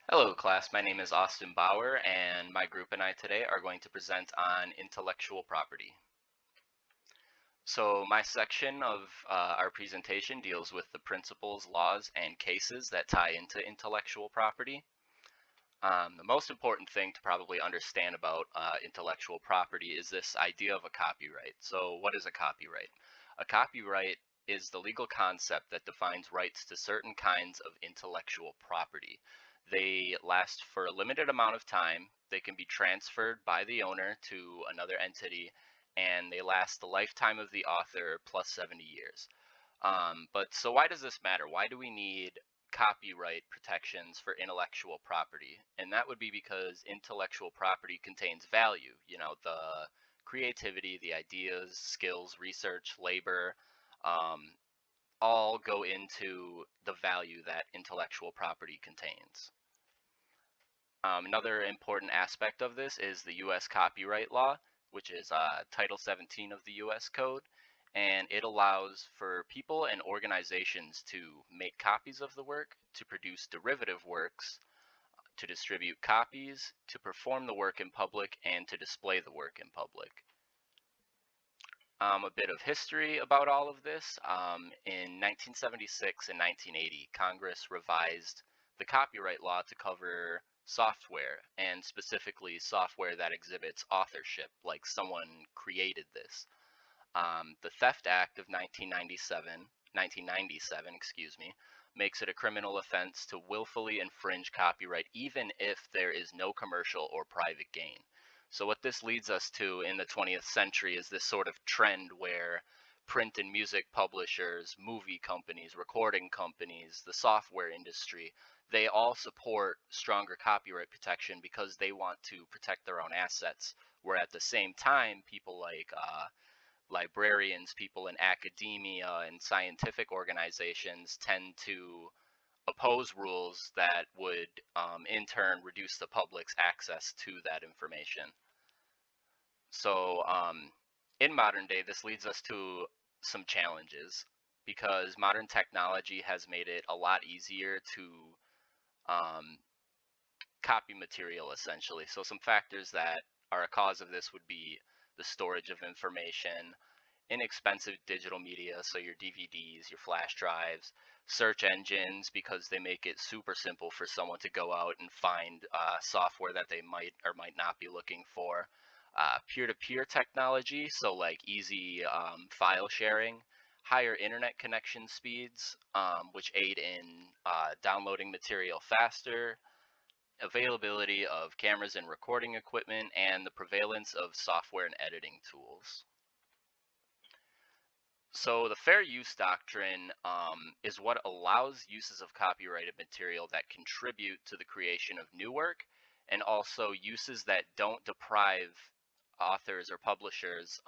Hello class, my name is Austin Bauer and my group and I today are going to present on intellectual property. So my section of our presentation deals with the principles, laws, and cases that tie into intellectual property. The most important thing to probably understand about intellectual property is this idea of a copyright. So what is a copyright? A copyright is the legal concept that defines rights to certain kinds of intellectual property. They last for a limited amount of time, they can be transferred by the owner to another entity, and they last the lifetime of the author plus 70 years. But so why does this matter? Why do we need copyright protections for intellectual property? And that would be because intellectual property contains value, the creativity, the ideas, skills, research, labor, um, all go into the value that intellectual property contains. Another important aspect of this is the U.S. copyright law, which is Title 17 of the U.S. Code, and it allows for people and organizations to make copies of the work, to produce derivative works, to distribute copies, to perform the work in public, and to display the work in public. A bit of history about all of this. In 1976 and 1980, Congress revised the copyright law to cover software, and specifically software that exhibits authorship, like someone created this. The Theft Act of 1997, excuse me, makes it a criminal offense to willfully infringe copyright even if there is no commercial or private gain. So what this leads us to in the 20th century is this sort of trend where print and music publishers, movie companies, recording companies, the software industry, they all support stronger copyright protection because they want to protect their own assets, where at the same time people like librarians, people in academia and scientific organizations tend to oppose rules that would in turn reduce the public's access to that information. So in modern day, this leads us to some challenges because modern technology has made it a lot easier to um, copy material essentially. So some factors that are a cause of this would be the storage of information, inexpensive digital media, so your DVDs, your flash drives, search engines, because they make it super simple for someone to go out and find software that they might or might not be looking for. Peer-to-peer technology, so like easy file sharing, higher internet connection speeds, which aid in downloading material faster, availability of cameras and recording equipment, and the prevalence of software and editing tools. So the fair use doctrine is what allows uses of copyrighted material that contribute to the creation of new work, and also uses that don't deprive authors or publishers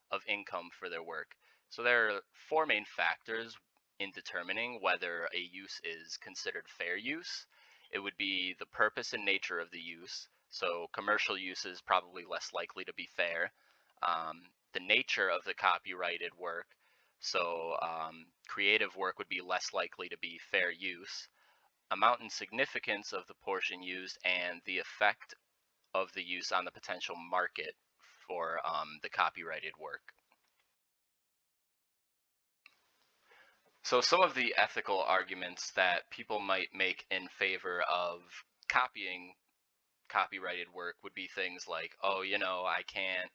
of income for their work. So there are four main factors in determining whether a use is considered fair use. It would be the purpose and nature of the use. So commercial use is probably less likely to be fair. The nature of the copyrighted work. So creative work would be less likely to be fair use. Amount and significance of the portion used, and the effect of the use on the potential market for the copyrighted work. So some of the ethical arguments that people might make in favor of copying copyrighted work would be things like, oh, I can't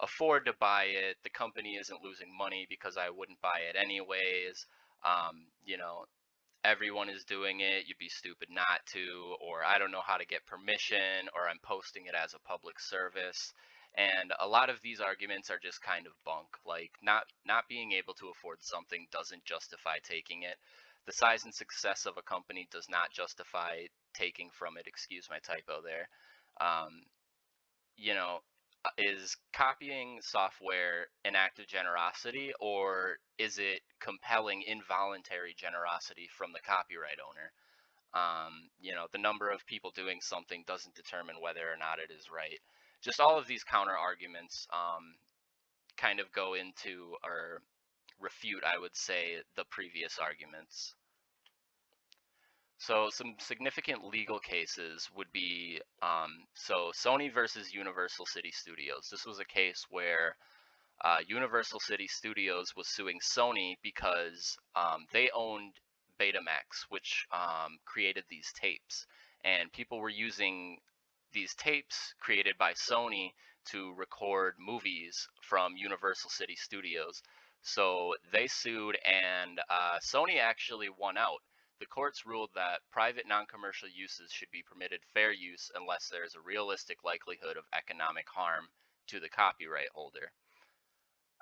afford to buy it. The company isn't losing money because I wouldn't buy it anyways. Um, you know, Everyone is doing it. You'd be stupid not to, or I don't know how to get permission, or I'm posting it as a public service. And a lot of these arguments are just kind of bunk. Like not being able to afford something doesn't justify taking it. The size and success of a company does not justify taking from it. Excuse my typo there. Um, you know, is copying software an act of generosity, or is it compelling involuntary generosity from the copyright owner? The number of people doing something doesn't determine whether or not it is right. Just all of these counter arguments kind of go into or refute, I would say, the previous arguments. So some significant legal cases would be so Sony versus Universal City Studios. This was a case where Universal City Studios was suing Sony because they owned Betamax, which created these tapes, and people were using these tapes created by Sony to record movies from Universal City Studios. So they sued, and Sony actually won out. The courts ruled that private non-commercial uses should be permitted fair use unless there is a realistic likelihood of economic harm to the copyright holder.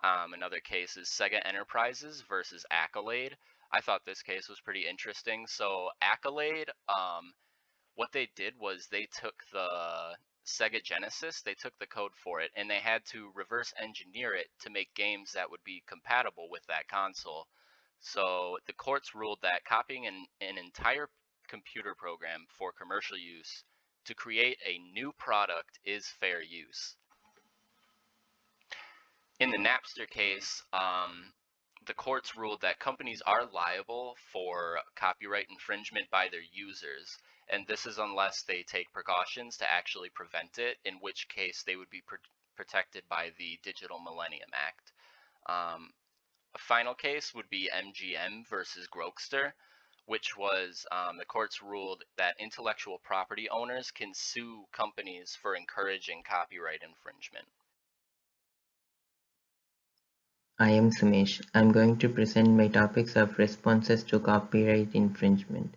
Another case is Sega Enterprises versus Accolade. I thought this case was pretty interesting. So Accolade, what they did was they took the Sega Genesis, they took the code for it, and they had to reverse engineer it to make games that would be compatible with that console. So the courts ruled that copying an entire computer program for commercial use to create a new product is fair use. In the Napster case, the courts ruled that companies are liable for copyright infringement by their users, and this is unless they take precautions to actually prevent it, in which case they would be protected by the Digital Millennium Act. A final case would be MGM versus Grokster, which was the courts ruled that intellectual property owners can sue companies for encouraging copyright infringement. I am Sumesh. I am going to present my topics of responses to copyright infringement.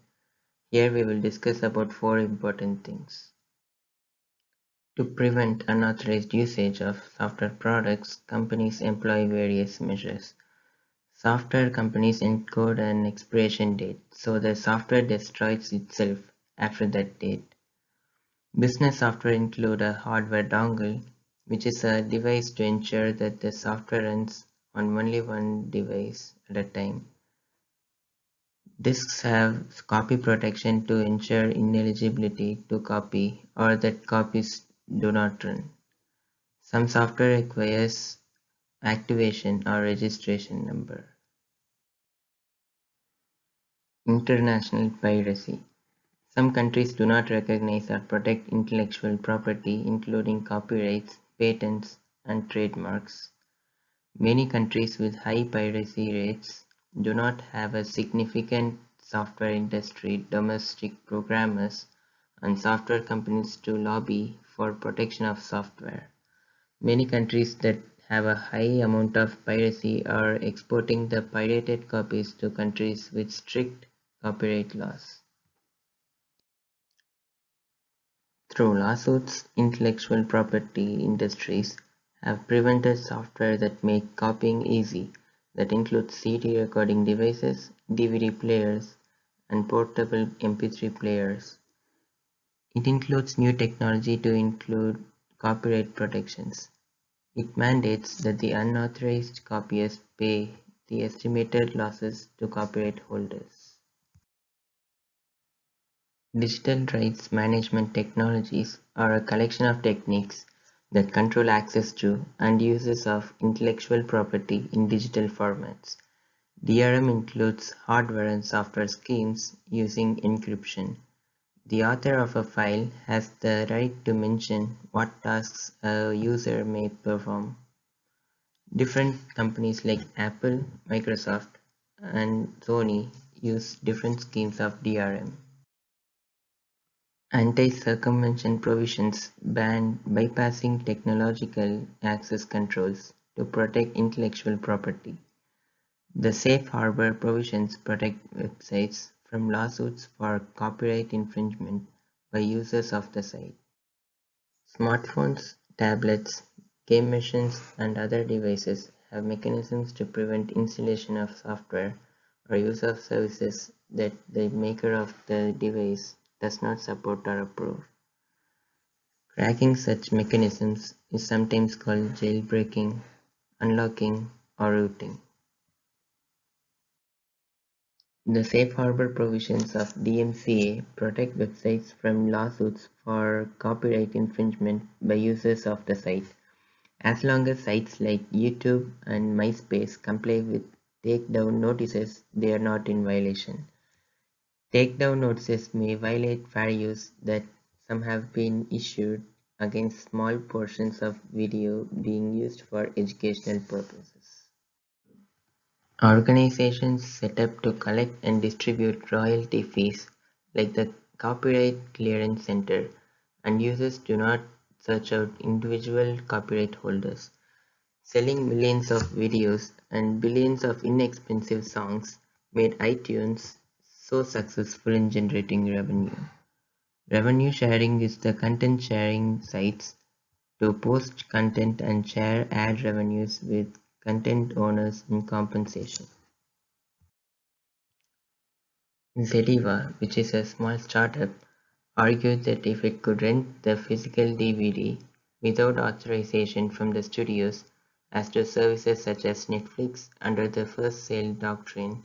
Here we will discuss about 4 important things. To prevent unauthorized usage of software products, companies employ various measures. Software companies encode an expiration date, so the software destroys itself after that date. Business software include a hardware dongle, which is a device to ensure that the software runs on only one device at a time. Disks have copy protection to ensure ineligibility to copy or that copies do not run. Some software requires activation or registration number. International piracy. Some countries do not recognize or protect intellectual property, including copyrights, patents, and trademarks. Many countries with high piracy rates do not have a significant software industry, domestic programmers, and software companies to lobby for protection of software. Many countries that have a high amount of piracy are exporting the pirated copies to countries with strict copyright laws. Through lawsuits, intellectual property industries have prevented software that make copying easy, that includes CD recording devices, DVD players, and portable MP3 players. It includes new technology to include copyright protections. It mandates that the unauthorized copyists pay the estimated losses to copyright holders. Digital rights management technologies are a collection of techniques that control access to and uses of intellectual property in digital formats. DRM includes hardware and software schemes using encryption. The author of a file has the right to mention what tasks a user may perform. Different companies like Apple, Microsoft, and Sony use different schemes of DRM. Anti-circumvention provisions ban bypassing technological access controls to protect intellectual property. The safe harbor provisions protect websites from lawsuits for copyright infringement by users of the site. Smartphones, tablets, game machines, and other devices have mechanisms to prevent installation of software or use of services that the maker of the device does not support or approve. Cracking such mechanisms is sometimes called jailbreaking, unlocking, or rooting. The safe harbor provisions of DMCA protect websites from lawsuits for copyright infringement by users of the site, as long as sites like YouTube and MySpace comply with takedown notices. They are not in violation. Takedown notices may violate fair use that some have been issued against small portions of video being used for educational purposes. Organizations set up to collect and distribute royalty fees, like the Copyright Clearance Center, and users do not search out individual copyright holders. Selling millions of videos and billions of inexpensive songs made iTunes so successful in generating revenue. Revenue sharing is the content sharing sites to post content and share ad revenues with content owners in compensation. Zediva, which is a small startup, argued that if it could rent the physical DVD without authorization from the studios, as do services such as Netflix under the first sale doctrine,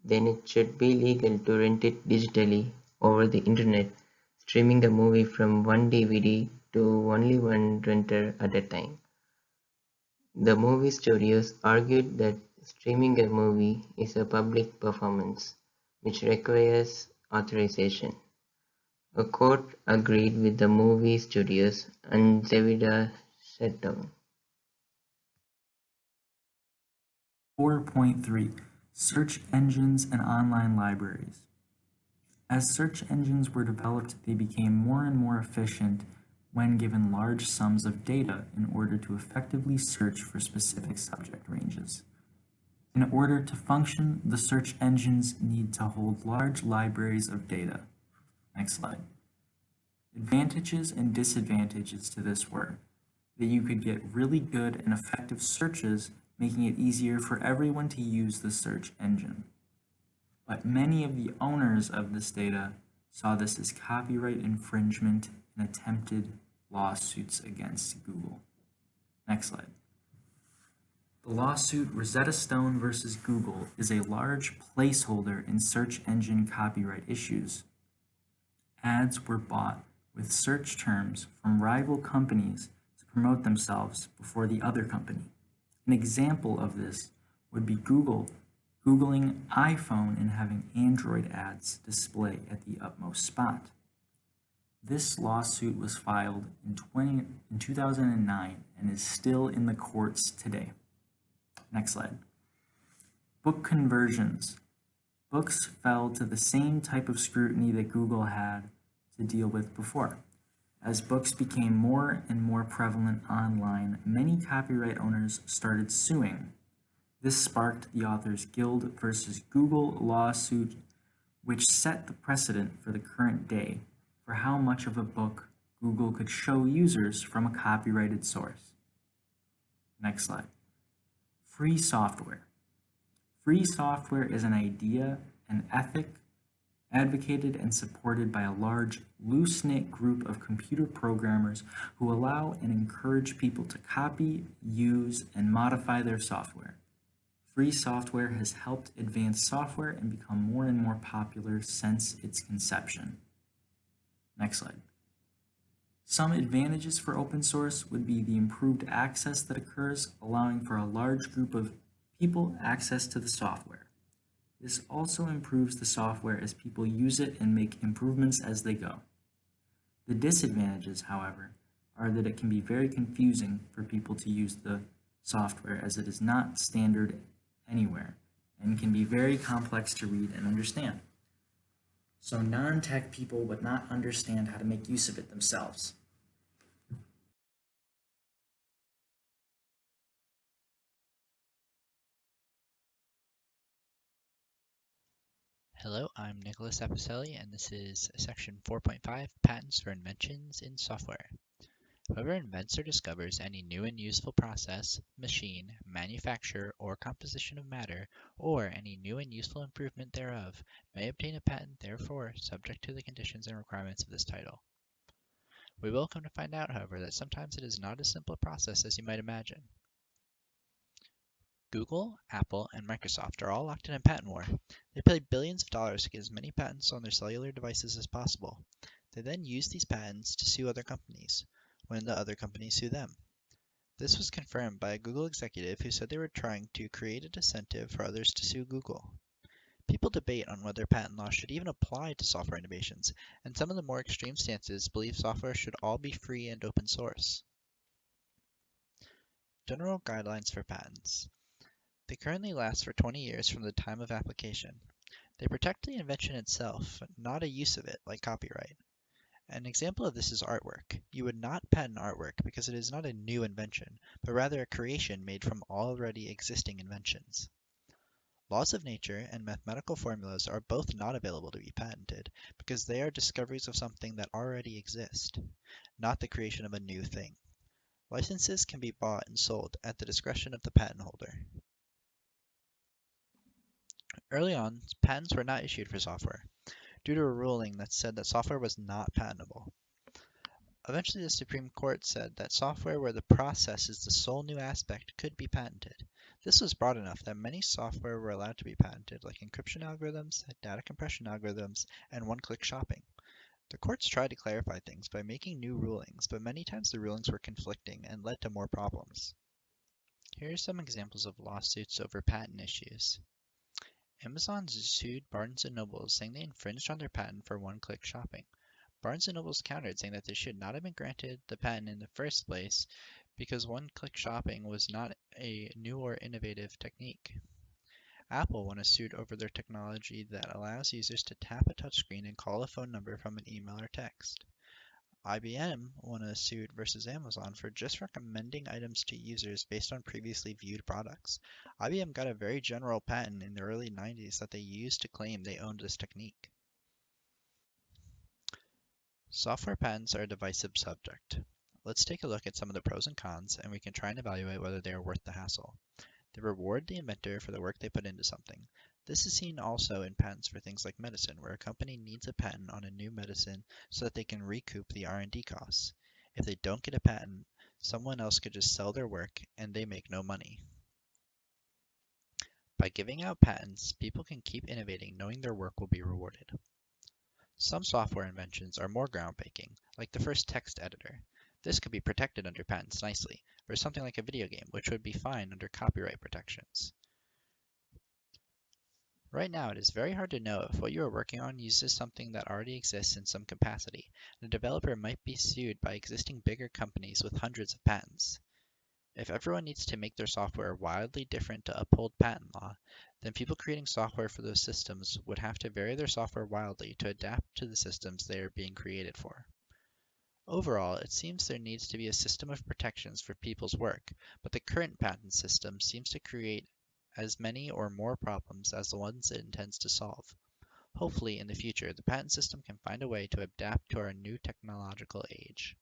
then it should be legal to rent it digitally over the internet, streaming the movie from one DVD to only one renter at a time. The movie studios argued that streaming a movie is a public performance, which requires authorization. A court agreed with the movie studios and Zevida shut down. 4.3 Search Engines and Online Libraries. As search engines were developed, they became more and more efficient when given large sums of data in order to effectively search for specific subject ranges. In order to function, the search engines need to hold large libraries of data. Next slide. Advantages and disadvantages to this were that you could get really good and effective searches, making it easier for everyone to use the search engine. But many of the owners of this data saw this as copyright infringement and attempted lawsuits against Google. Next slide. The lawsuit Rosetta Stone versus Google is a large placeholder in search engine copyright issues. Ads were bought with search terms from rival companies to promote themselves before the other company. An example of this would be Google Googling iPhone and having Android ads display at the utmost spot. This lawsuit was filed in 2009 and is still in the courts today. Next slide. Book conversions. Books fell to the same type of scrutiny that Google had to deal with before. As books became more and more prevalent online, many copyright owners started suing. This sparked the Authors Guild versus Google lawsuit, which set the precedent for the current day for how much of a book Google could show users from a copyrighted source. Next slide. Free software. Free software is an idea and ethic advocated and supported by a large, loose-knit group of computer programmers who allow and encourage people to copy, use, and modify their software. Free software has helped advance software and become more and more popular since its conception. Next slide. Some advantages for open source would be the improved access that occurs, allowing for a large group of people access to the software. This also improves the software as people use it and make improvements as they go. The disadvantages, however, are that it can be very confusing for people to use the software as it is not standard anywhere and can be very complex to read and understand. So non-tech people would not understand how to make use of it themselves. Hello, I'm Nicholas Apacelli, and this is section 4.5, Patents for Inventions in Software. Whoever invents or discovers any new and useful process, machine, manufacture, or composition of matter, or any new and useful improvement thereof, may obtain a patent therefor, subject to the conditions and requirements of this title. We will come to find out, however, that sometimes it is not as simple a process as you might imagine. Google, Apple, and Microsoft are all locked in a patent war. They pay billions of dollars to get as many patents on their cellular devices as possible. They then use these patents to sue other companies, when the other companies sue them. This was confirmed by a Google executive who said they were trying to create a disincentive for others to sue Google. People debate on whether patent law should even apply to software innovations, and some of the more extreme stances believe software should all be free and open source. General guidelines for patents. They currently last for 20 years from the time of application. They protect the invention itself, not a use of it like copyright. An example of this is artwork. You would not patent artwork because it is not a new invention, but rather a creation made from already existing inventions. Laws of nature and mathematical formulas are both not available to be patented because they are discoveries of something that already exist, not the creation of a new thing. Licenses can be bought and sold at the discretion of the patent holder. Early on, patents were not issued for software, due to a ruling that said that software was not patentable. Eventually, the Supreme Court said that software where the process is the sole new aspect could be patented. This was broad enough that many software were allowed to be patented, like encryption algorithms, data compression algorithms, and one-click shopping. The courts tried to clarify things by making new rulings, but many times the rulings were conflicting and led to more problems. Here are some examples of lawsuits over patent issues. Amazon sued Barnes & Noble saying they infringed on their patent for one-click shopping. Barnes & Noble's countered saying that they should not have been granted the patent in the first place because one-click shopping was not a new or innovative technique. Apple won a suit over their technology that allows users to tap a touchscreen and call a phone number from an email or text. IBM won a suit versus Amazon for just recommending items to users based on previously viewed products. IBM got a very general patent in the early 90s that they used to claim they owned this technique. Software patents are a divisive subject. Let's take a look at some of the pros and cons, and we can try and evaluate whether they are worth the hassle. They reward the inventor for the work they put into something. This is seen also in patents for things like medicine, where a company needs a patent on a new medicine so that they can recoup the R&D costs. If they don't get a patent, someone else could just sell their work and they make no money. By giving out patents, people can keep innovating knowing their work will be rewarded. Some software inventions are more groundbreaking, like the first text editor. This could be protected under patents nicely, versus something like a video game, which would be fine under copyright protections. Right now, it is very hard to know if what you are working on uses something that already exists in some capacity, and a developer might be sued by existing bigger companies with hundreds of patents. If everyone needs to make their software wildly different to uphold patent law, then people creating software for those systems would have to vary their software wildly to adapt to the systems they are being created for. Overall, it seems there needs to be a system of protections for people's work, but the current patent system seems to create as many or more problems as the ones it intends to solve. Hopefully, in the future, the patent system can find a way to adapt to our new technological age.